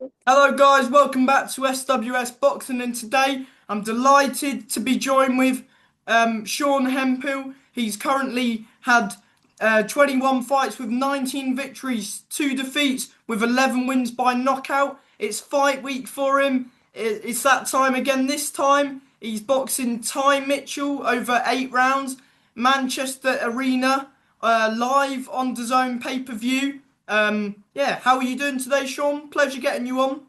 Hello guys, welcome back to SWS Boxing, and today I'm delighted to be joined with Sean Hemphill. He's currently had 21 fights with 19 victories, 2 defeats with 11 wins by knockout. It's fight week for him. It's that time again this time. He's boxing Ty Mitchell over 8 rounds, Manchester Arena, live on DAZN pay-per-view. Yeah, how are you doing today, Sean? Pleasure getting you on.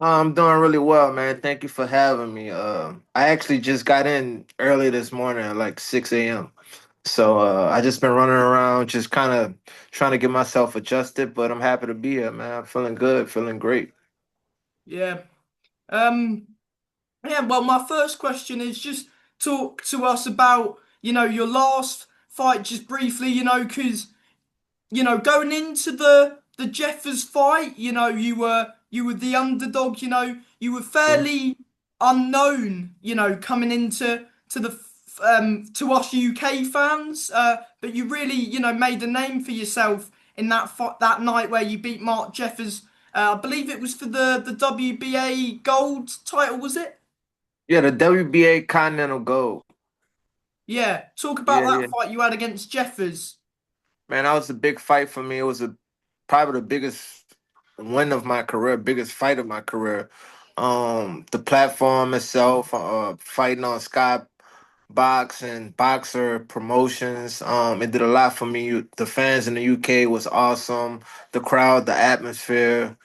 I'm doing really well, man. Thank you for having me. I actually just got in early this morning at like 6 a.m. So I just been running around, just kind of trying to get myself adjusted. But I'm happy to be here, man. I'm feeling good, feeling great. Yeah. Um, yeah, well, my first question is just talk to us about, your last fight just briefly, because, going into the Jeffers fight, you were the underdog, you were Yeah. fairly unknown, coming into to us UK fans, but you really, made a name for yourself in that night where you beat Mark Jeffers. I believe it was for the WBA gold title, was it? Yeah, the WBA Continental Gold. Yeah, talk about Yeah, that yeah. fight you had against Jeffers. Man, that was a big fight for me. It was probably the biggest win of my career, biggest fight of my career. The platform itself, fighting on Sky Box and Boxer Promotions. It did a lot for me. The fans in the UK was awesome. The crowd, the atmosphere,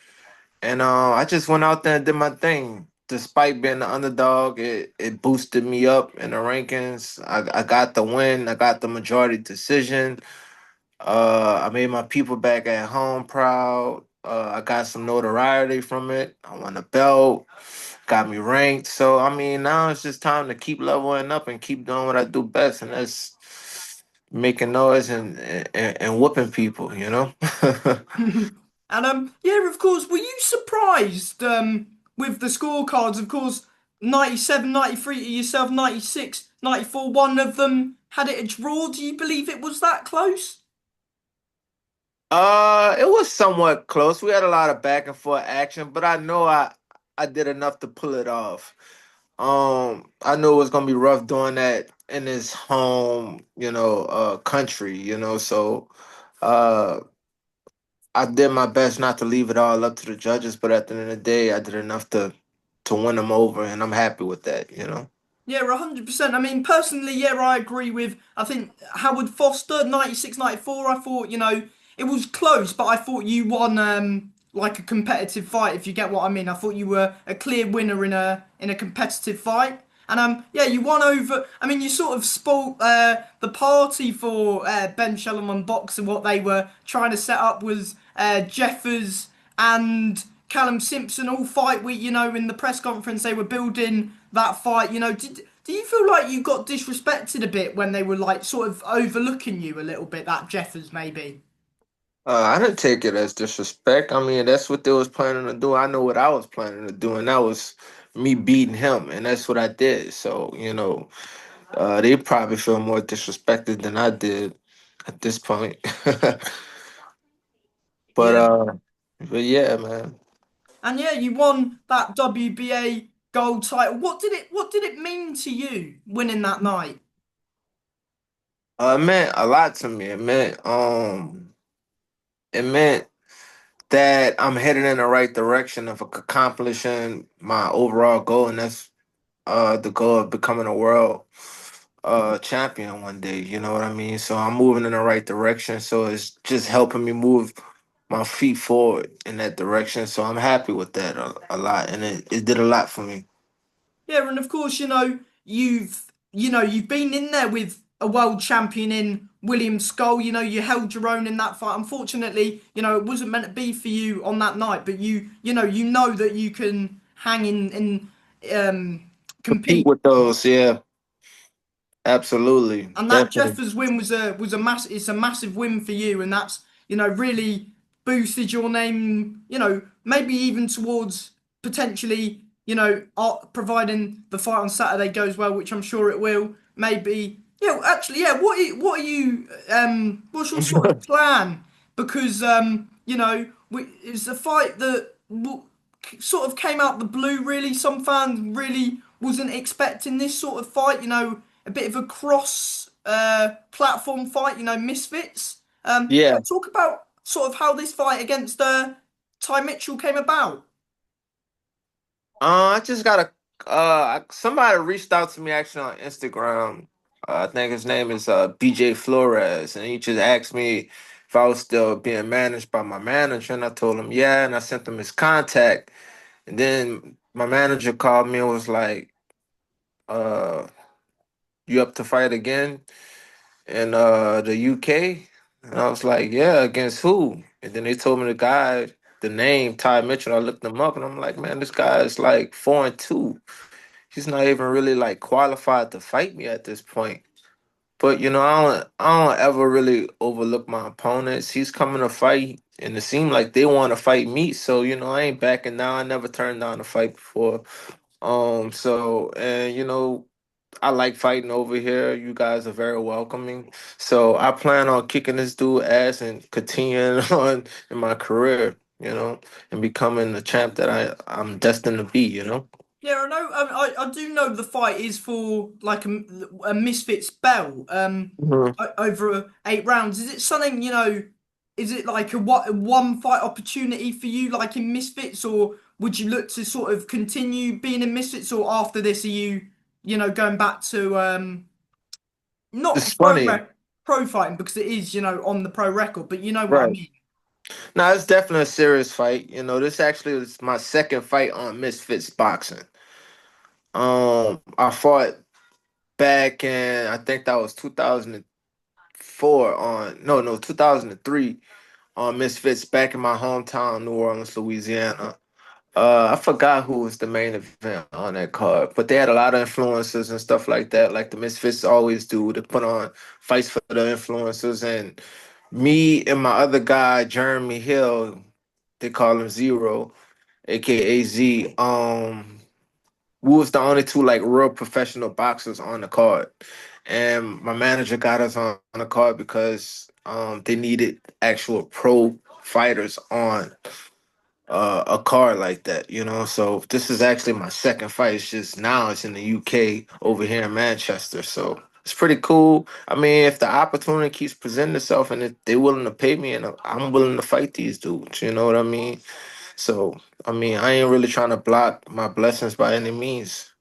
and I just went out there and did my thing. Despite being the underdog, it boosted me up in the rankings. I got the win. I got the majority decision. I made my people back at home proud. I got some notoriety from it. I won a belt, got me ranked. So I mean, now it's just time to keep leveling up and keep doing what I do best, and that's making noise and whooping people. You know. And yeah, of course, were you surprised with the scorecards? Of course, 97, 93 to yourself, 96, 94. One of them had it a draw. Do you believe it was that close? It was somewhat close. We had a lot of back and forth action, but I know I did enough to pull it off. I knew it was gonna be rough doing that in his home, country, So, uh, I did my best not to leave it all up to the judges, but at the end of the day, I did enough to win them over, and I'm happy with that. Yeah, 100%. I mean, personally, yeah, I agree with, I think, Howard Foster, 96, 94. I thought, it was close, but I thought you won like a competitive fight, if you get what I mean. I thought you were a clear winner in a competitive fight. And yeah, you won over. I mean, you sort of spoilt the party for Ben Shellam Box, and what they were trying to set up was Jeffers and Callum Simpson all fight week. In the press conference they were building that fight. Do you feel like you got disrespected a bit when they were like sort of overlooking you a little bit? That Jeffers maybe. I didn't take it as disrespect. I mean, that's what they was planning to do. I know what I was planning to do, and that was me beating him, and that's what I did. So, they probably feel more disrespected than I did at this point. but Yeah. uh, but yeah, man. And yeah, you won that WBA gold title. What did it mean to you winning that night? It meant a lot to me. It meant that I'm headed in the right direction of accomplishing my overall goal, and that's the goal of becoming a world champion one day. You know what I mean? So I'm moving in the right direction. So it's just helping me move my feet forward in that direction. So I'm happy with that a lot, and it did a lot for me. Yeah, and of course, you've been in there with a world champion in William Skull. You held your own in that fight. Unfortunately, it wasn't meant to be for you on that night, but you know that you can hang in and Compete compete. with those, yeah, absolutely, And that definitely. Jeffers win it's a massive win for you, and that's really boosted your name. Maybe even towards potentially providing the fight on Saturday goes well, which I'm sure it will. Maybe actually yeah. What are you what's your sort of plan? Because it's a fight that sort of came out the blue, really. Some fans really wasn't expecting this sort of fight, a bit of a cross platform fight, Misfits. Yeah. Talk about sort of how this fight against Ty Mitchell came about. I just got a somebody reached out to me actually on Instagram. I think his name is BJ Flores, and he just asked me if I was still being managed by my manager, and I told him yeah, and I sent him his contact, and then my manager called me and was like, "Uh, you up to fight again in the UK?" And I was like, "Yeah, against who?" And then they told me the name Ty Mitchell. I looked him up, and I'm like, "Man, this guy is like 4-2. He's not even really like qualified to fight me at this point." But I don't ever really overlook my opponents. He's coming to fight, and it seemed like they want to fight me. So I ain't backing down. I never turned down a fight before. So and I like fighting over here. You guys are very welcoming. So I plan on kicking this dude ass and continuing on in my career. And becoming the champ that I'm destined to be. Yeah, I know. I do know the fight is for like a Misfits belt. Over 8 rounds. Is it something Is it like a one fight opportunity for you, like in Misfits, or would you look to sort of continue being in Misfits, or after this, are you going back to It's not funny, pro fighting because it is on the pro record, but you know what I right? mean? No, it's definitely a serious fight. This actually is my second fight on Misfits boxing. I fought back in I think that was 2004 on no 2003 on Misfits back in my hometown, New Orleans, Louisiana. I forgot who was the main event on that card, but they had a lot of influencers and stuff like that, like the Misfits always do. They put on fights for the influencers, and me and my other guy, Jeremy Hill, they call him Zero, aka Z. We was the only two like real professional boxers on the card, and my manager got us on the card because they needed actual pro fighters on a card like that. So this is actually my second fight. It's just now it's in the UK over here in Manchester, so it's pretty cool. I mean, if the opportunity keeps presenting itself and if they're willing to pay me and I'm willing to fight these dudes, you know what I mean? So I mean, I ain't really trying to block my blessings by any means.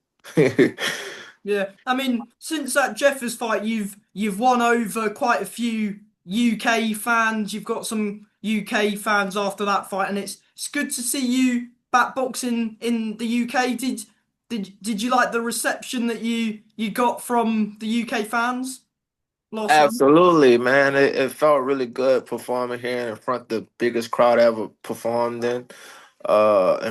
Yeah, I mean, since that Jeffers fight, you've won over quite a few UK fans. You've got some UK fans after that fight, and it's good to see you back boxing in the UK. Did you like the reception that you got from the UK fans last time? Absolutely, man. It felt really good performing here in front of the biggest crowd I ever performed in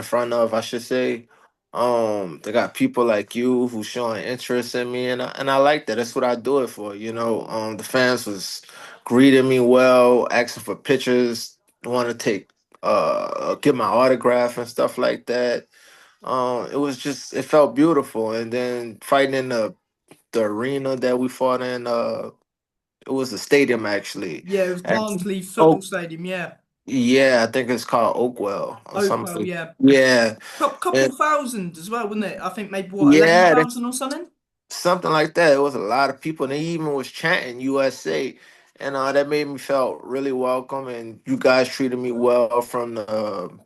front of, I should say. They got people like you who showing interest in me, and I like that. That's what I do it for. The fans was greeting me well, asking for pictures, want to get my autograph and stuff like that. It felt beautiful, and then fighting in the arena that we fought in. It was a stadium actually. Yeah, it was At Barnsley Football Oak, Stadium. Yeah, yeah, I think it's called Oakwell or Oakwell. something. Yeah, Yeah, couple and thousand as well, wasn't it? I think maybe what eleven yeah, thousand or something. something like that. It was a lot of people, and they even was chanting USA, and that made me felt really welcome. And you guys treated me well from the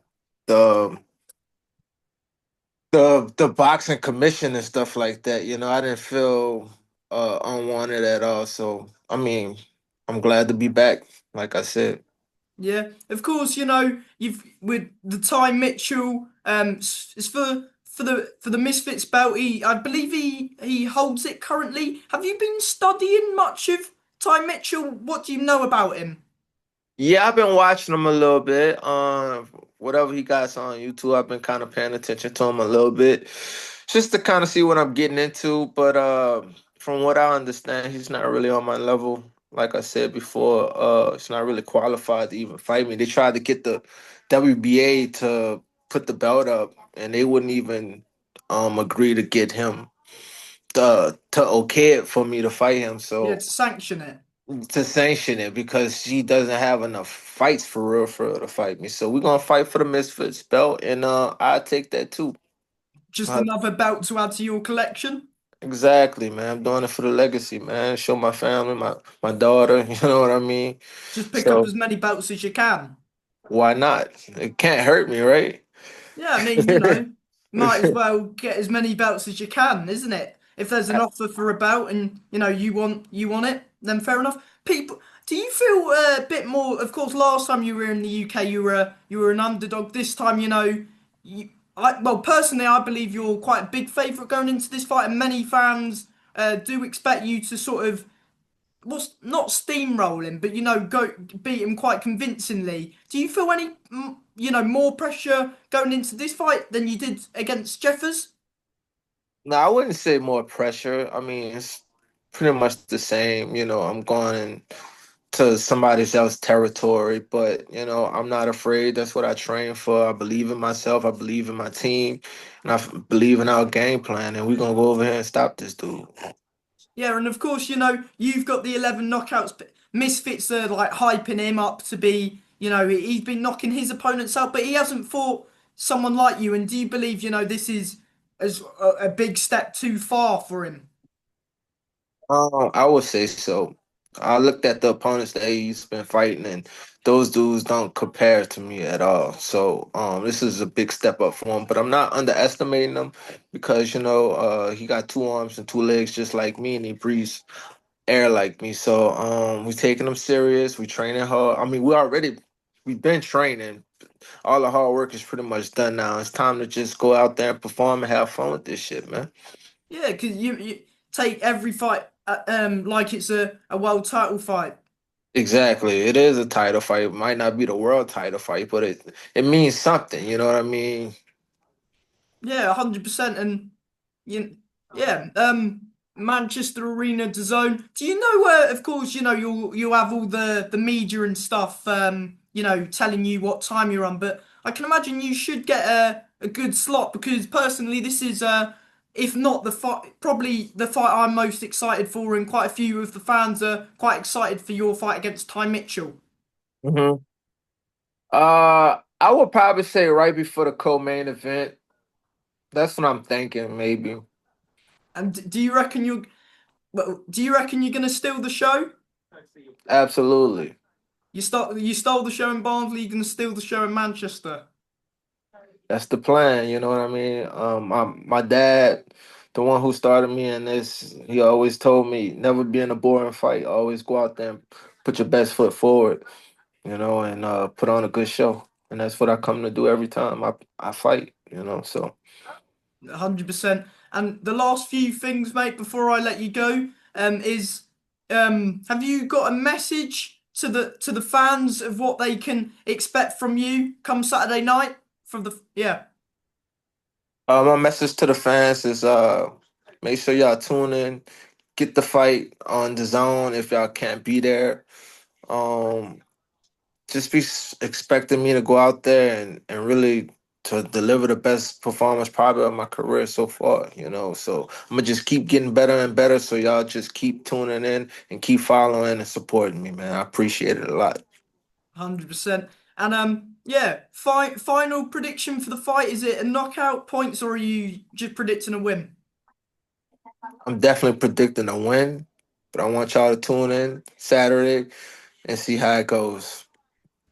the boxing commission and stuff like that. I didn't feel unwanted at all. So I mean, I'm glad to be back. Like I said. Yeah, of course, you've with the Ty Mitchell, it's for the Misfits belt. I believe he holds it currently. Have you been studying much of Ty Mitchell? What do you know about him? Yeah, I've been watching him a little bit. Whatever he got on YouTube, I've been kind of paying attention to him a little bit, just to kind of see what I'm getting into. But from what I understand, he's not really on my level. Like I said before, he's not really qualified to even fight me. They tried to get the WBA to put the belt up, and they wouldn't even agree to get him to okay it for me to fight him. Yeah, to So sanction it. to sanction it because she doesn't have enough fights for real to fight me. So we're gonna fight for the Misfits belt, and I take that too. Just Uh, another belt to add to your collection. exactly, man. I'm doing it for the legacy, man. Show my family, my daughter. You know what I mean? Just pick up So as many belts as you can. why not? It can't hurt me, right? Yeah, I mean, might as well get as many belts as you can, isn't it? If there's an offer for a belt and you want it, then fair enough. People, do you feel a bit more? Of course, last time you were in the UK, you were an underdog. This time, well, personally, I believe you're quite a big favourite going into this fight, and many fans do expect you to sort of was not steamrolling, but go beat him quite convincingly. Do you feel any, more pressure going into this fight than you did against Jeffers? No, I wouldn't say more pressure. I mean, it's pretty much the same. I'm going to somebody else's territory, but I'm not afraid. That's what I train for. I believe in myself. I believe in my team, and believe in our game plan. And we're gonna go over here and stop this dude. Yeah, and of course, you've got the 11 knockouts. But Misfits are like hyping him up to be, he's been knocking his opponents out, but he hasn't fought someone like you. And do you believe, this is as a big step too far for him? I would say so. I looked at the opponents that he's been fighting, and those dudes don't compare to me at all. So, this is a big step up for him. But I'm not underestimating him because he got two arms and two legs just like me, and he breathes air like me. So, we taking him serious. We training hard. I mean, we've been training. All the hard work is pretty much done now. It's time to just go out there and perform and have fun with this shit, man. Yeah, because you take every fight like it's a world title fight. Exactly. It is a title fight. It might not be the world title fight, but it means something. You know what I mean? Yeah, 100%. And you, yeah, Manchester Arena DAZN. Do you know where? Of course, you'll have all the media and stuff. Telling you what time you're on. But I can imagine you should get a good slot because personally, this is if not the fight, probably the fight I'm most excited for, and quite a few of the fans are quite excited for your fight against Ty Mitchell. hmm I would probably say right before the co-main event. That's what I'm thinking, maybe. And do you reckon you're gonna steal the show? Absolutely. You stole the show in Barnsley, you're gonna steal the show in Manchester. That's the plan. You know what I mean? My dad, the one who started me in this, he always told me never be in a boring fight. Always go out there and put your best foot forward. And put on a good show. And that's what I come to do every time I fight. So 100%. And the last few things, mate, before I let you go, is have you got a message to the fans of what they can expect from you come Saturday night? From the yeah, my message to the fans is make sure y'all tune in, get the fight on the zone if y'all can't be there. Um, just be expecting me to go out there and really to deliver the best performance probably of my career so far, So I'm gonna just keep getting better and better. So y'all just keep tuning in and keep following and supporting me, man. I appreciate it a lot. 100%. And yeah, final prediction for the fight. Is it a knockout points or are you just predicting a win? I'm definitely predicting a win, but I want y'all to tune in Saturday and see how it goes.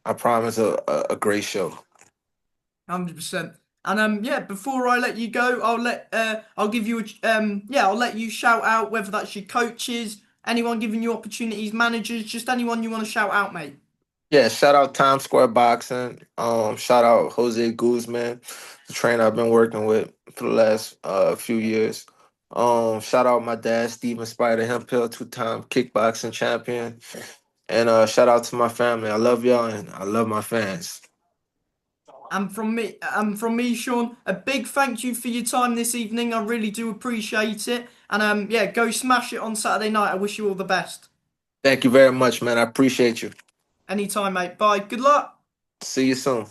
I promise a great show. 100%. And yeah, before I let you go, I'll give you I'll let you shout out whether that's your coaches, anyone giving you opportunities, managers, just anyone you want to shout out, mate. Yeah, shout out Times Square Boxing. Shout out Jose Guzman, the trainer I've been working with for the last few years. Shout out my dad, Steven Spider Hemphill, two-time kickboxing champion. And shout out to my family. I love y'all and I love my fans. And from me, Sean, a big thank you for your time this evening. I really do appreciate it. And yeah, go smash it on Saturday night. I wish you all the best. Thank you very much, man. I appreciate you. Anytime, mate. Bye. Good luck. See you soon.